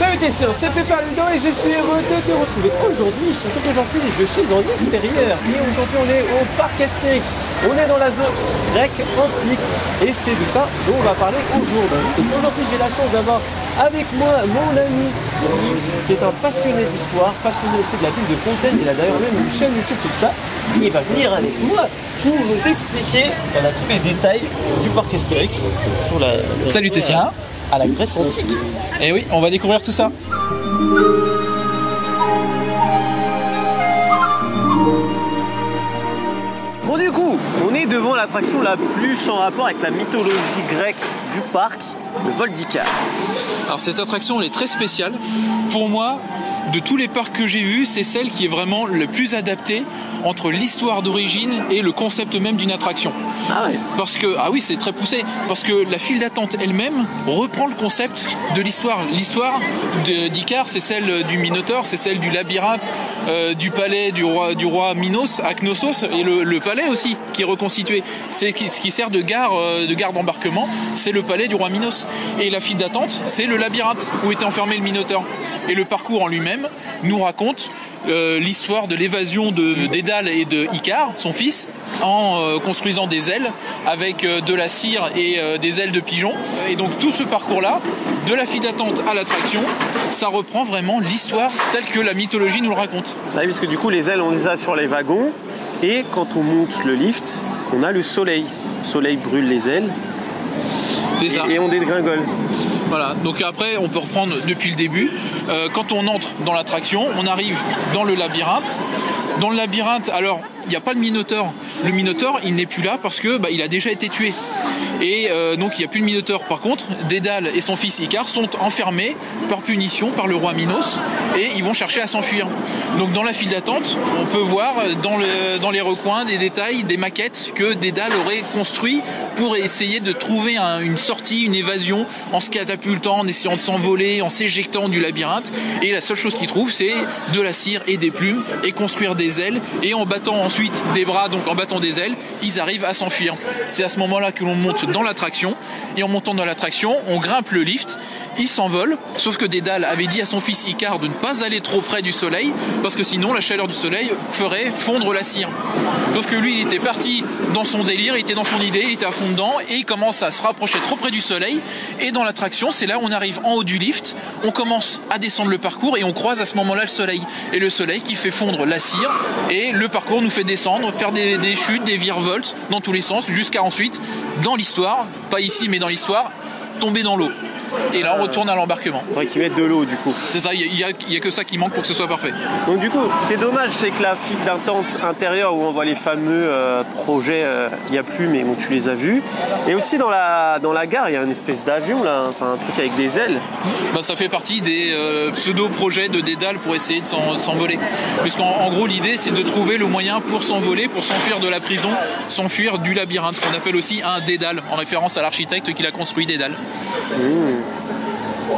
Salut Tessien, c'est Pépère Ludo et je suis heureux de te retrouver aujourd'hui sur toute aujourd'hui. Je suis en extérieur et aujourd'hui on est au parc Astérix. On est dans la zone grecque antique et c'est de ça dont on va parler aujourd'hui. Donc aujourd'hui j'ai la chance d'avoir avec moi mon ami qui est un passionné d'histoire, passionné aussi de la ville de Fontaine. Il a d'ailleurs même une chaîne YouTube tout ça. Il va venir avec moi pour nous expliquer tous les détails du parc Astérix sur la... Salut Tessien. À la Grèce antique. Et oui, on va découvrir tout ça. Bon, du coup, on est devant l'attraction la plus en rapport avec la mythologie grecque du parc, le vol d'Icare. Alors cette attraction elle est très spéciale. Pour moi, de tous les parcs que j'ai vus, c'est celle qui est vraiment le plus adaptée entre l'histoire d'origine et le concept même d'une attraction. Ah ouais. Parce que, ah oui, c'est très poussé, parce que la file d'attente elle-même reprend le concept de l'histoire. L'histoire d'Icare, c'est celle du Minotaure, c'est celle du labyrinthe, du palais du roi Minos, à Knossos, et le palais aussi qui est reconstitué. C'est ce qui sert de gare d'embarquement, c'est le palais du roi Minos. Et la file d'attente, c'est le labyrinthe où était enfermé le Minotaure. Et le parcours en lui-même nous raconte l'histoire de l'évasion de Dédale et de Icare, son fils, en construisant des ailes avec de la cire et des ailes de pigeon. Et donc tout ce parcours-là, de la file d'attente à l'attraction, ça reprend vraiment l'histoire telle que la mythologie nous le raconte. Oui, parce que du coup les ailes on les a sur les wagons et quand on monte le lift, on a le soleil. Le soleil brûle les ailes. C'est ça. Et on dégringole. Voilà, donc après on peut reprendre depuis le début. Quand on entre dans l'attraction, on arrive dans le labyrinthe. Dans le labyrinthe, alors il n'y a pas le Minotaure. Le Minotaure, il n'est plus là parce que il a déjà été tué. Et donc il n'y a plus le Minotaure. Par contre, Dédale et son fils Icare sont enfermés par punition par le roi Minos et ils vont chercher à s'enfuir. Donc dans la file d'attente, on peut voir dans les recoins des détails, des maquettes que Dédale aurait construit pour essayer de trouver une sortie, une évasion en se catapultant, en essayant de s'envoler, en s'éjectant du labyrinthe. Et la seule chose qu'il trouve, c'est de la cire et des plumes et construire des ailes. Et en battant ensuite des bras, donc en battant des ailes, ils arrivent à s'enfuir. C'est à ce moment-là que l'on monte dans l'attraction. Et en montant dans l'attraction, on grimpe le lift. Il s'envole, sauf que Dédale avait dit à son fils Icare de ne pas aller trop près du soleil, parce que sinon la chaleur du soleil ferait fondre la cire. Sauf que lui, il était parti dans son délire, il était dans son idée, il était à fond dedans, et il commence à se rapprocher trop près du soleil. Et dans l'attraction, c'est là où on arrive en haut du lift, on commence à descendre le parcours, et on croise à ce moment-là le soleil. Et le soleil qui fait fondre la cire, et le parcours nous fait descendre, faire des chutes, des virevoltes, dans tous les sens, jusqu'à ensuite, dans l'histoire, pas ici mais dans l'histoire, tomber dans l'eau. Et là on retourne à l'embarquement. Faudrait qu'ils mettent de l'eau du coup. C'est ça, il y a que ça qui manque pour que ce soit parfait. Donc du coup, ce qui est dommage, c'est que la file d'attente intérieure où on voit les fameux projets, il n'y a plus, mais bon, tu les as vus. Et aussi dans la gare, il y a une espèce d'avion là, enfin un truc avec des ailes. Ça fait partie des pseudo-projets de Dédale pour essayer de s'envoler. Puisqu'en gros l'idée c'est de trouver le moyen pour s'envoler, pour s'enfuir de la prison, s'enfuir du labyrinthe, qu'on appelle aussi un Dédale, en référence à l'architecte qui l'a construit, Dédale.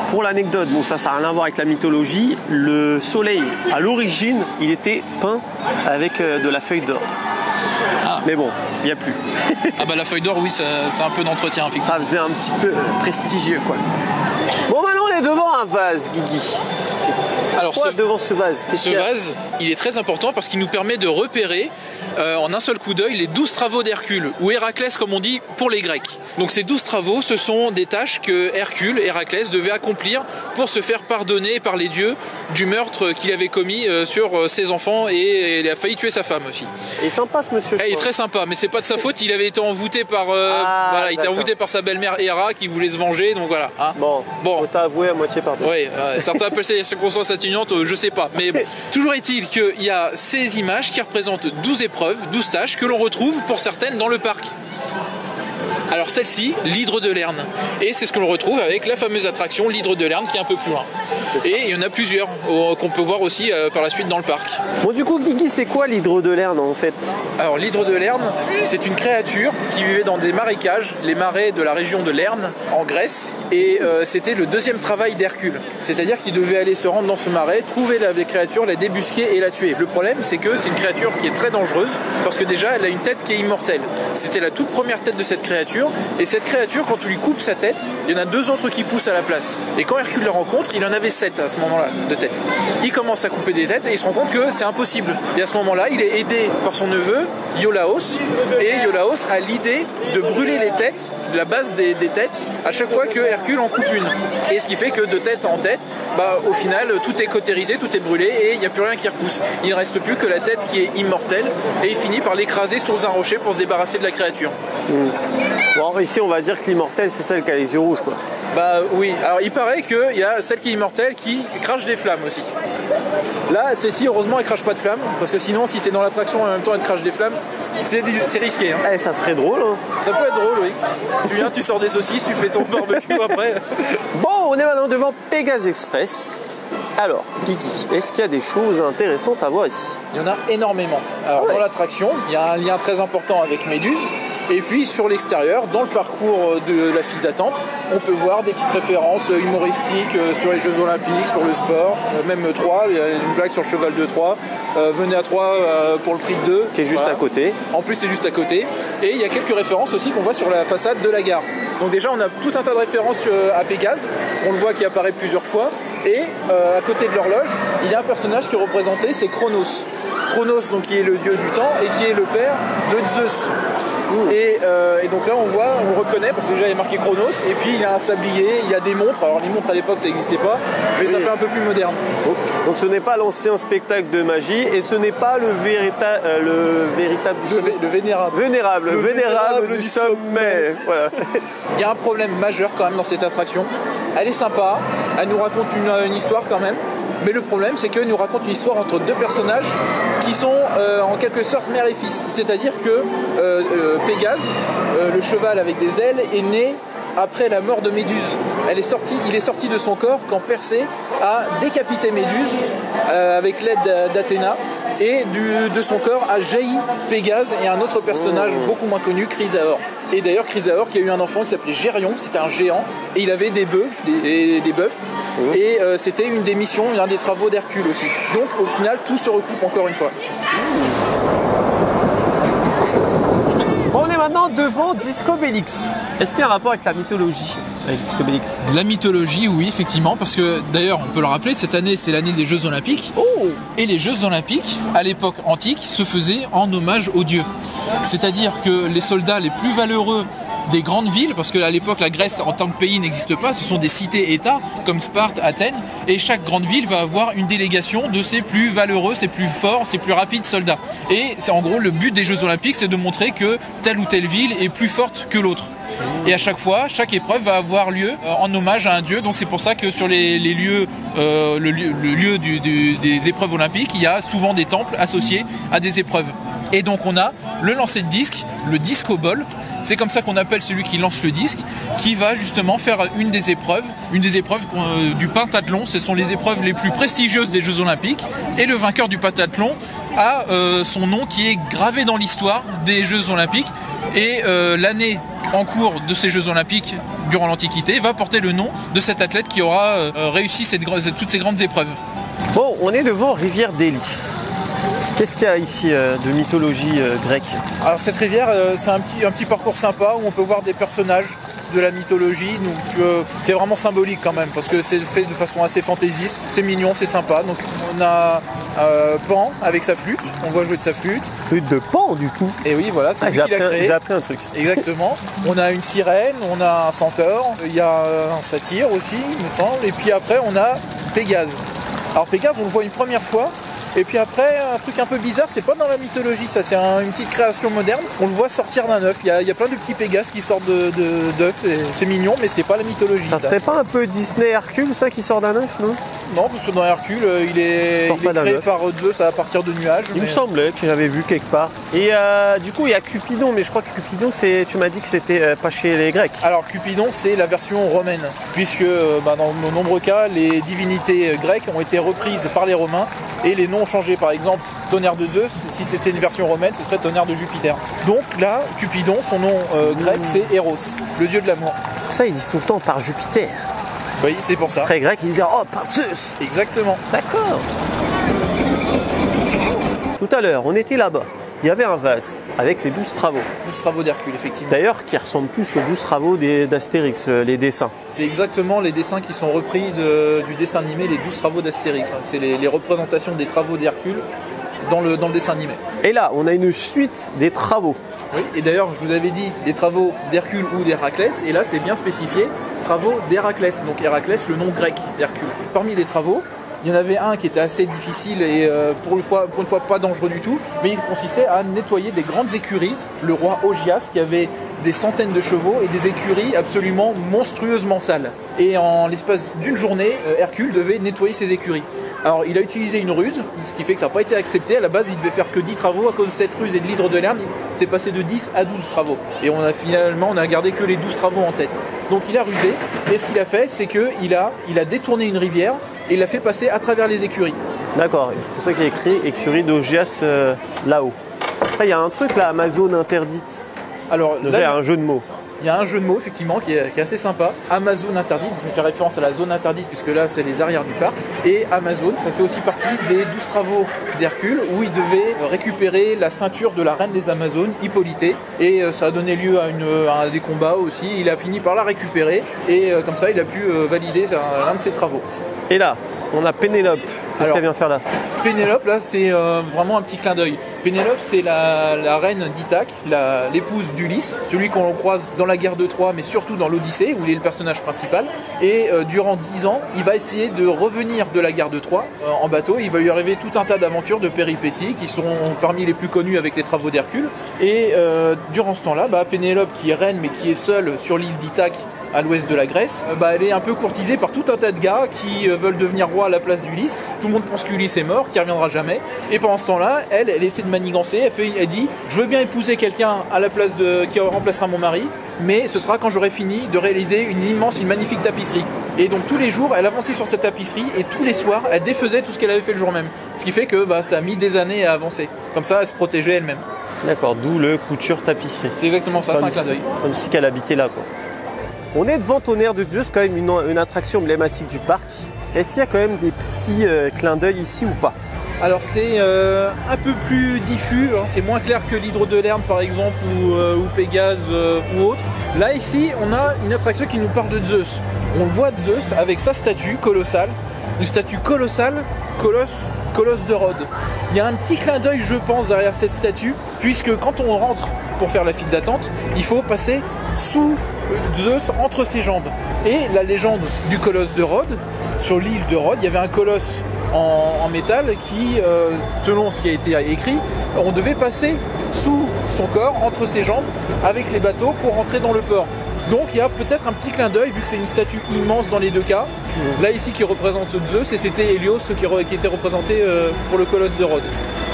Pour l'anecdote, bon ça n'a rien à voir avec la mythologie, le soleil à l'origine il était peint avec de la feuille d'or. Ah. Mais bon, il n'y a plus. La feuille d'or, oui, c'est un peu d'entretien effectivement. Ça faisait un petit peu prestigieux quoi. Bon maintenant on est devant un vase, Guigui. Alors devant ce vase, ce vase, il est très important parce qu'il nous permet de repérer en un seul coup d'œil les 12 travaux d'Hercule, ou Héraclès comme on dit pour les Grecs. Donc ces 12 travaux, ce sont des tâches que Héraclès devait accomplir pour se faire pardonner par les dieux du meurtre qu'il avait commis sur ses enfants, et il a failli tuer sa femme aussi. Il est sympa ce monsieur. Il est très sympa, mais c'est pas de sa faute, il avait été envoûté par il était envoûté par sa belle-mère Héra qui voulait se venger, donc voilà. Hein. Bon. On t'a avoué à moitié pardon. Oui, certains appellent ça des circonstances atténuantes, je sais pas. Mais toujours est-il qu'il y a ces images qui représentent 12 épreuves, 12 tâches que l'on retrouve pour certaines dans le parc. Alors celle-ci, l'hydre de Lerne. Et c'est ce que l'on retrouve avec la fameuse attraction, l'hydre de Lerne, qui est un peu plus loin. Et il y en a plusieurs qu'on peut voir aussi par la suite dans le parc. Bon du coup Guigui, c'est quoi l'hydre de Lerne en fait? Alors l'hydre de Lerne, c'est une créature qui vivait dans des marécages, les marais de la région de Lerne, en Grèce. Et c'était le deuxième travail d'Hercule. C'est-à-dire qu'il devait aller se rendre dans ce marais, trouver la créature, la débusquer et la tuer. Le problème, c'est que c'est une créature qui est très dangereuse, parce que déjà, elle a une tête qui est immortelle. C'était la toute première tête de cette créature, créature, et cette créature, quand tu lui coupes sa tête, il y en a 2 autres qui poussent à la place. Et quand Hercule le rencontre, il en avait 7 à ce moment-là de têtes. Il commence à couper des têtes et il se rend compte que c'est impossible. Et à ce moment-là, il est aidé par son neveu, Iolaos, et Iolaos a l'idée de brûler les têtes, la base des têtes, à chaque fois que Hercule en coupe une. Et ce qui fait que de tête en tête, au final, tout est cautérisé, tout est brûlé et il n'y a plus rien qui repousse. Il ne reste plus que la tête qui est immortelle et il finit par l'écraser sur un rocher pour se débarrasser de la créature. Bon, ici, on va dire que l'immortelle, c'est celle qui a les yeux rouges, quoi. Bah oui, alors il paraît qu'il y a celle qui est immortelle qui crache des flammes aussi. Là, celle-ci, heureusement, elle crache pas de flammes, parce que sinon, si t'es dans l'attraction en même temps, elle te crache des flammes, c'est risqué. Hein. Ça serait drôle. Hein. Ça peut être drôle, oui. Tu viens, tu sors des saucisses, tu fais ton barbecue après. Bon, on est maintenant devant Pégase Express. Alors, Guigui, est-ce qu'il y a des choses intéressantes à voir ici? Il y en a énormément. Alors, dans l'attraction, il y a un lien très important avec Méduse. Et puis sur l'extérieur, dans le parcours de la file d'attente, on peut voir des petites références humoristiques sur les Jeux Olympiques, sur le sport, même Troyes, il y a une blague sur le cheval de Troyes, venez à Troyes pour le prix de 2. Qui est juste à côté. En plus c'est juste à côté. Et il y a quelques références aussi qu'on voit sur la façade de la gare. Donc déjà on a tout un tas de références à Pégase, on le voit qui apparaît plusieurs fois. Et à côté de l'horloge, il y a un personnage qui est représenté, c'est Chronos. Chronos, donc, qui est le dieu du temps et qui est le père de Zeus. Et donc là on reconnaît parce que déjà il y a marqué Chronos et puis il y a un sablier, il y a des montres. Alors les montres à l'époque ça n'existait pas, mais ça fait un peu plus moderne. Donc ce n'est pas l'ancien spectacle de magie et ce n'est pas le véritable le vénérable du sommet. Voilà. Il y a un problème majeur quand même dans cette attraction. Elle est sympa, elle nous raconte une histoire quand même. Mais le problème, c'est qu'elle nous raconte une histoire entre 2 personnages qui sont en quelque sorte mère et fils. C'est-à-dire que Pégase, le cheval avec des ailes, est né après la mort de Méduse. Il est sorti de son corps quand Persée a décapité Méduse avec l'aide d'Athéna. Et de son corps a jailli Pégase et un autre personnage beaucoup moins connu, Chrysaor. Et d'ailleurs Chrysaor qui a eu un enfant qui s'appelait Gérion, c'était un géant, et il avait des bœufs, des bœufs. Et c'était une des missions, l'un des travaux d'Hercule aussi. Donc au final tout se recoupe encore une fois. On est maintenant devant Discobélix. Est-ce qu'il y a un rapport avec la mythologie avec Discobélix? La mythologie, oui, effectivement, parce que d'ailleurs, on peut le rappeler, cette année, c'est l'année des Jeux Olympiques. Et les Jeux Olympiques, à l'époque antique, se faisaient en hommage aux dieux. C'est-à-dire que les soldats les plus valeureux des grandes villes, parce qu'à l'époque la Grèce en tant que pays n'existe pas, ce sont des cités-états comme Sparte, Athènes, et chaque grande ville va avoir une délégation de ses plus valeureux, ses plus forts, ses plus rapides soldats. Et c'est en gros le but des Jeux Olympiques, c'est de montrer que telle ou telle ville est plus forte que l'autre. Et à chaque fois, chaque épreuve va avoir lieu en hommage à un dieu. Donc c'est pour ça que sur les lieux, le lieu des épreuves olympiques, il y a souvent des temples associés à des épreuves. Et donc on a le lancer de disque, le disco ball. C'est comme ça qu'on appelle celui qui lance le disque, qui va justement faire une des épreuves du pentathlon. Ce sont les épreuves les plus prestigieuses des Jeux Olympiques. Et le vainqueur du pentathlon a son nom qui est gravé dans l'histoire des Jeux Olympiques. Et l'année en cours de ces Jeux Olympiques durant l'Antiquité va porter le nom de cet athlète qui aura réussi toutes ces grandes épreuves. Bon, on est devant Rivière d'Hélice. Qu'est-ce qu'il y a ici de mythologie grecque? Alors cette rivière, c'est un petit parcours sympa où on peut voir des personnages de la mythologie. Donc c'est vraiment symbolique quand même parce que c'est fait de façon assez fantaisiste. C'est mignon, c'est sympa. Donc on a Pan avec sa flûte. On voit jouer de sa flûte. Flûte de Pan du coup. Et oui, voilà, c'est lui qui l'a créé. J'ai appris un truc. Exactement. On a une sirène, on a un centaure, il y a un satyre aussi, il me semble. Et puis après, on a Pégase. Alors Pégase, on le voit une première fois. Et puis après, un truc un peu bizarre, c'est pas dans la mythologie, ça, c'est une petite création moderne. On le voit sortir d'un œuf. Il y a plein de petits Pégases qui sortent d'œufs. C'est mignon, mais c'est pas la mythologie. Ça serait pas un peu Disney Hercule, ça, qui sort d'un œuf, non? Non, parce que dans Hercule, il est créé par Zeus à partir de nuages. Il me semblait que j'avais vu quelque part. Et du coup, il y a Cupidon, mais je crois que Cupidon, tu m'as dit que c'était pas chez les Grecs. Alors Cupidon, c'est la version romaine, puisque dans de nombreux cas, les divinités grecques ont été reprises par les Romains et les noms ont changé. Par exemple, tonnerre de Zeus, si c'était une version romaine, ce serait tonnerre de Jupiter. Donc là, Cupidon, son nom grec, c'est Eros, le dieu de l'amour. Ça, ils disent tout le temps par Jupiter. Oui, c'est pour ça. Ce serait grec, ils disaient oh, par Zeus. Exactement. D'accord. Tout à l'heure, on était là-bas. il y avait un vase avec les 12 travaux. 12 travaux d'Hercule, effectivement. D'ailleurs, qui ressemble plus aux 12 travaux d'Astérix, les dessins. C'est exactement les dessins qui sont repris du dessin animé, les 12 travaux d'Astérix. C'est les représentations des travaux d'Hercule dans le dessin animé. Et là, on a une suite des travaux. Oui, et d'ailleurs, je vous avais dit les travaux d'Hercule ou d'Héraclès, et là, c'est bien spécifié, travaux d'Héraclès. Donc Héraclès, le nom grec d'Hercule. Parmi les travaux, il y en avait un qui était assez difficile et pour une fois pas dangereux du tout, mais il consistait à nettoyer des grandes écuries. Le roi Augias qui avait des centaines de chevaux et des écuries absolument monstrueusement sales. Et en l'espace d'une journée, Hercule devait nettoyer ces écuries. Alors il a utilisé une ruse, ce qui fait que ça n'a pas été accepté. À la base, il devait faire que 10 travaux. À cause de cette ruse et de l'hydre de Lerne, c'est passé de 10 à 12 travaux. Et on a gardé que les 12 travaux en tête. Donc il a rusé, et ce qu'il a fait, c'est qu'il a détourné une rivière et il l'a fait passer à travers les écuries. D'accord, c'est pour ça qu'il y a écrit écurie d'Augias là-haut. Après, il y a un truc là, Amazon interdite. Alors là, il y a un jeu de mots. Il y a un jeu de mots effectivement qui est assez sympa. Amazon interdite, ça fait référence à la zone interdite puisque là c'est les arrières du parc. Et Amazon, ça fait aussi partie des 12 travaux d'Hercule où il devait récupérer la ceinture de la reine des Amazones, Hippolytée. Et ça a donné lieu à des combats aussi. Il a fini par la récupérer et comme ça il a pu valider l'un de ses travaux. Et là, on a Pénélope. Qu'est-ce qu'elle vient faire là? Pénélope, là, c'est vraiment un petit clin d'œil. Pénélope, c'est la reine d'Ithaque, l'épouse d'Ulysse, celui qu'on croise dans la guerre de Troie, mais surtout dans l'Odyssée, où il est le personnage principal. Et durant 10 ans, il va essayer de revenir de la guerre de Troie en bateau. Il va lui arriver tout un tas d'aventures, de péripéties, qui sont parmi les plus connues avec les travaux d'Hercule. Et durant ce temps-là, Pénélope, qui est reine, mais qui est seule sur l'île d'Ithaque, à l'ouest de la Grèce, elle est un peu courtisée par tout un tas de gars qui veulent devenir roi à la place d'Ulysse. Tout le monde pense qu'Ulysse est mort, qu'il ne reviendra jamais. Et pendant ce temps-là, elle essaie de manigancer. Elle dit « Je veux bien épouser quelqu'un à la place qui remplacera mon mari, mais ce sera quand j'aurai fini de réaliser une magnifique tapisserie. » Et donc tous les jours, elle avançait sur cette tapisserie et tous les soirs, elle défaisait tout ce qu'elle avait fait le jour même. Ce qui fait que ça a mis des années à avancer. Comme ça, elle se protégeait elle-même. D'accord, d'où le couture-tapisserie. C'est exactement ça, c'est un clin d'œil. Comme si qu'elle habitait là, quoi. On est devant Tonnerre de Zeus, quand même une attraction emblématique du parc. Est-ce qu'il y a quand même des petits clins d'œil ici ou pas? Alors c'est un peu plus diffus, hein, c'est moins clair que l'hydre de Lerne par exemple ou Pégase ou autre. Là ici on a une attraction qui nous parle de Zeus. On voit Zeus avec sa statue colossale, une statue colossale, Colosse de Rhodes. Il y a un petit clin d'œil je pense derrière cette statue, puisque quand on rentre pour faire la file d'attente, il faut passer sous Zeus entre ses jambes. Et la légende du Colosse de Rhodes, sur l'île de Rhodes, il y avait un colosse en métal qui, selon ce qui a été écrit, on devait passer sous son corps, entre ses jambes, avec les bateaux pour rentrer dans le port. Donc il y a peut-être un petit clin d'œil, vu que c'est une statue immense dans les deux cas. Là ici qui représente Zeus, et c'était Hélios qui était représenté pour le Colosse de Rhodes.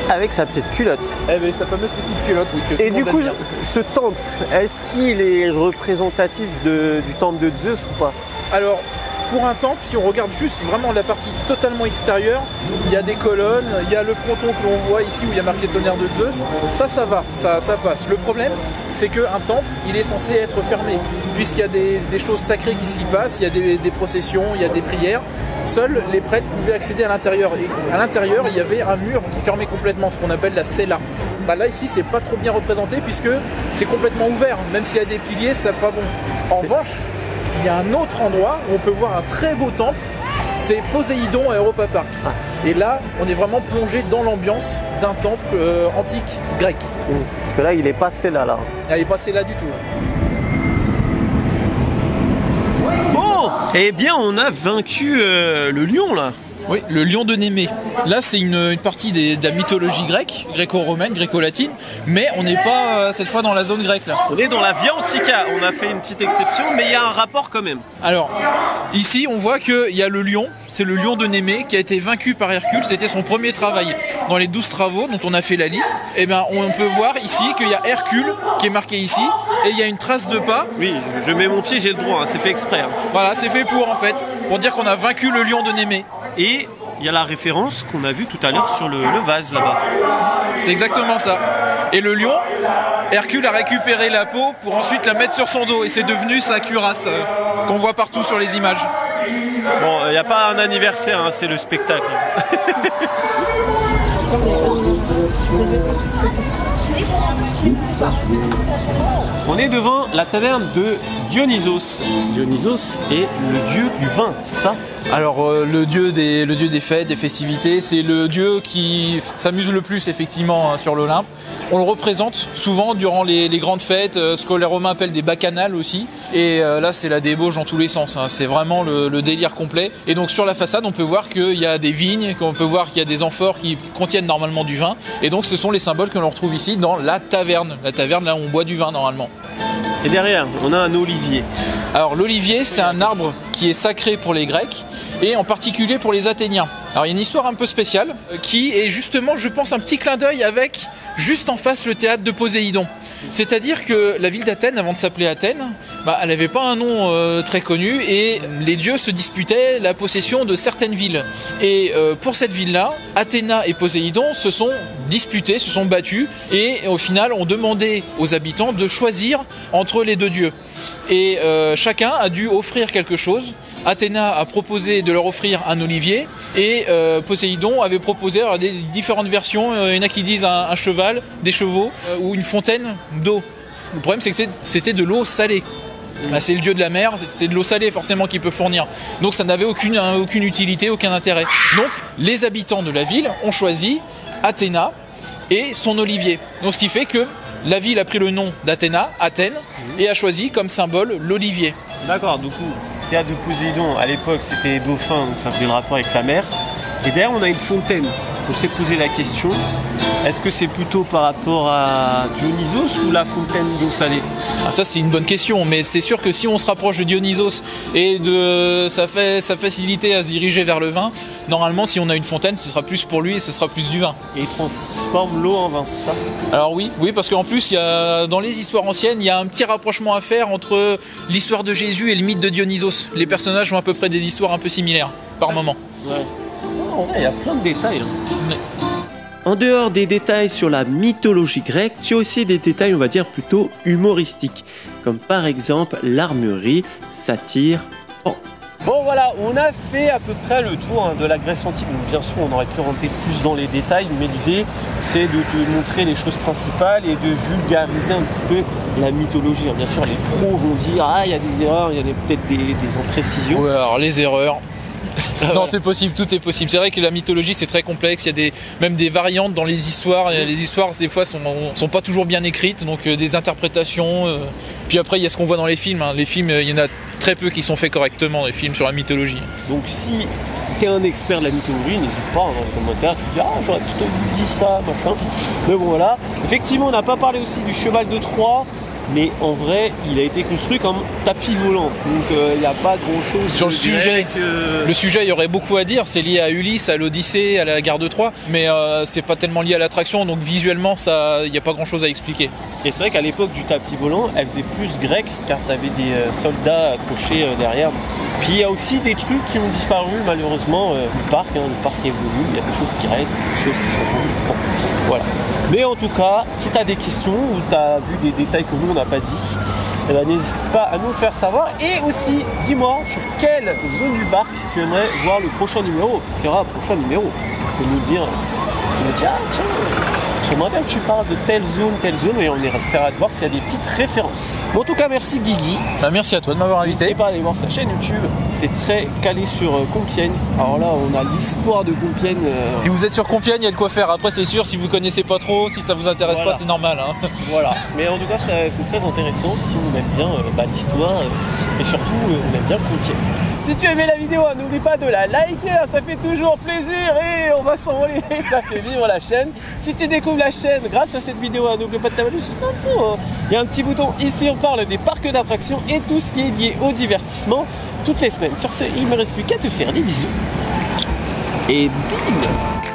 Avec sa petite culotte. Eh bien, sa fameuse petite culotte, oui. Et du coup, ce temple, est-ce qu'il est représentatif du temple de Zeus ou pas? Alors, pour un temple, si on regarde juste vraiment la partie totalement extérieure, il y a des colonnes, il y a le fronton que l'on voit ici où il y a marqué Tonnerre de Zeus, ça va, ça passe. Le problème, c'est qu'un temple, il est censé être fermé, puisqu'il y a des choses sacrées qui s'y passent, il y a des processions, il y a des prières. Seuls les prêtres pouvaient accéder à l'intérieur. Et à l'intérieur, il y avait un mur qui fermait complètement, ce qu'on appelle la cella. Là, ici, c'est pas trop bien représenté, puisque c'est complètement ouvert. Même s'il y a des piliers, c'est pas bon. En revanche, il y a un autre endroit où on peut voir un très beau temple, c'est Poséidon à Europa Park. Et là, on est vraiment plongé dans l'ambiance d'un temple antique grec. Parce que là, il est passé là. Il n'est pas là du tout. Bon, eh bien, on a vaincu le lion là. Oui, le lion de Némée. Là, c'est une partie de la mythologie grecque, gréco-romaine, gréco-latine, mais on n'est pas cette fois dans la zone grecque là. On est dans la Via Antica, on a fait une petite exception, mais il y a un rapport quand même. Alors, ici, on voit qu'il y a le lion, c'est le lion de Némée qui a été vaincu par Hercule, c'était son premier travail. Dans les 12 travaux dont on a fait la liste, eh ben, on peut voir ici qu'il y a Hercule qui est marqué ici, et il y a une trace de pas. Oui, je mets mon pied, j'ai le droit, hein, c'est fait exprès. Hein. Voilà, c'est fait pour dire qu'on a vaincu le lion de Némée. Et il y a la référence qu'on a vue tout à l'heure sur le vase là-bas. C'est exactement ça. Et le lion, Hercule a récupéré la peau pour ensuite la mettre sur son dos. Et c'est devenu sa cuirasse qu'on voit partout sur les images. Bon, il n'y a pas un anniversaire, hein, c'est le spectacle. On est devant la taverne de Dionysos. Dionysos est le dieu du vin, c'est ça? Alors le dieu des fêtes, des festivités, c'est le dieu qui s'amuse le plus effectivement sur l'Olympe. On le représente souvent durant les grandes fêtes, ce que les Romains appellent des bacchanales aussi. Et là c'est la débauche dans tous les sens, hein. C'est vraiment le délire complet. Et donc sur la façade on peut voir qu'il y a des vignes, qu'on peut voir qu'il y a des amphores qui contiennent normalement du vin. Et donc ce sont les symboles que l'on retrouve ici dans la taverne. La taverne là où on boit du vin normalement. Et derrière on a un olivier. Alors l'olivier c'est un arbre qui est sacré pour les Grecs et en particulier pour les Athéniens. Alors il y a une histoire un peu spéciale qui est justement, je pense, un petit clin d'œil avec juste en face le théâtre de Poséidon. C'est-à-dire que la ville d'Athènes, avant de s'appeler Athènes, elle n'avait pas un nom très connu et les dieux se disputaient la possession de certaines villes. Et pour cette ville-là, Athéna et Poséidon se sont disputés, se sont battus et au final ont demandé aux habitants de choisir entre les deux dieux. Et chacun a dû offrir quelque chose. Athéna a proposé de leur offrir un olivier et Poséidon avait proposé des différentes versions. Il y en a qui disent un cheval, des chevaux ou une fontaine d'eau. Le problème c'est que c'était de l'eau salée. Là, c'est le dieu de la mer, c'est de l'eau salée forcément qu'il peut fournir. Donc ça n'avait aucune utilité, aucun intérêt. Donc les habitants de la ville ont choisi Athéna et son olivier. Donc ce qui fait que la ville a pris le nom d'Athéna, Athènes, et a choisi comme symbole l'olivier. D'accord, du coup, le théâtre de Poséidon, à l'époque, c'était dauphin, donc ça faisait le rapport avec la mer. Et derrière, on a une fontaine. On s'est posé la question, est-ce que c'est plutôt par rapport à Dionysos ou la fontaine d'eau salée? Ah, ça, c'est une bonne question, mais c'est sûr que si on se rapproche de Dionysos et de sa facilité à se diriger vers le vin, normalement, si on a une fontaine, ce sera plus pour lui et ce sera plus du vin. Et il transforme l'eau en vin, c'est ça? Alors oui, parce qu'en plus, dans les histoires anciennes, il y a un petit rapprochement à faire entre l'histoire de Jésus et le mythe de Dionysos. Les personnages ont à peu près des histoires un peu similaires, par moment. Ouais. Il y a plein de détails. Ouais. En dehors des détails sur la mythologie grecque, tu as aussi des détails, on va dire, plutôt humoristiques, comme par exemple l'armurerie, satire. Bon voilà, on a fait à peu près le tour de la Grèce antique. Donc bien sûr, on aurait pu rentrer plus dans les détails, mais l'idée, c'est de te montrer les choses principales et de vulgariser un petit peu la mythologie. Bien sûr, les pros vont dire « Ah, il y a des erreurs, il y a peut-être des imprécisions. » Ouais, alors les erreurs... Non, c'est possible, tout est possible. C'est vrai que la mythologie c'est très complexe, il y a même des variantes dans les histoires. Les histoires des fois sont pas toujours bien écrites, donc des interprétations. Puis après il y a ce qu'on voit dans les films. Les films, il y en a très peu qui sont faits correctement, les films sur la mythologie. Donc si tu es un expert de la mythologie, n'hésite pas dans les commentaires, tu te dis « Ah, j'aurais plutôt dit ça, machin ». Mais bon voilà, effectivement on n'a pas parlé aussi du cheval de Troie. Mais en vrai, il a été construit comme tapis volant. Donc il n'y a pas grand-chose sur le sujet. Le sujet, il y aurait beaucoup à dire. C'est lié à Ulysse, à l'Odyssée, à la guerre de Troie. Mais c'est pas tellement lié à l'attraction. Donc visuellement, il n'y a pas grand-chose à expliquer. Et c'est vrai qu'à l'époque du tapis volant, elle faisait plus grec car tu avais des soldats accrochés derrière. Puis il y a aussi des trucs qui ont disparu malheureusement du parc. Le parc évolue, il y a des choses qui restent, des choses qui sont jolies. Bon, voilà. Mais en tout cas, si tu as des questions ou tu as vu des détails que nous on n'a pas dit, eh ben, n'hésite pas à nous le faire savoir. Et aussi, dis-moi sur quelle zone du parc tu aimerais voir le prochain numéro. Parce qu'il y aura un prochain numéro. Tu peux nous dire, ah tiens, j'aimerais bien que tu parles de telle zone, et on essaiera de voir s'il y a des petites références. Bon, en tout cas, merci Guigui. Merci à toi de m'avoir invité. N'hésitez pas à aller voir sa chaîne YouTube, c'est très calé sur Compiègne. Alors là, on a l'histoire de Compiègne. Si vous êtes sur Compiègne, il y a de quoi faire. Après, c'est sûr, si vous connaissez pas trop, si ça vous intéresse pas, c'est normal. Hein. Voilà, mais en tout cas, c'est très intéressant si on aime bien l'histoire et surtout, on aime bien Compiègne. Si tu aimais la vidéo, n'oublie pas de la liker, ça fait toujours plaisir et on va s'envoler, ça fait vivre la chaîne. Si tu découvres la chaîne grâce à cette vidéo, n'oublie pas de t'abonner juste en dessous. Il y a un petit bouton ici, on parle des parcs d'attractions et tout ce qui est lié au divertissement toutes les semaines. Sur ce, il ne me reste plus qu'à te faire des bisous. Et bim!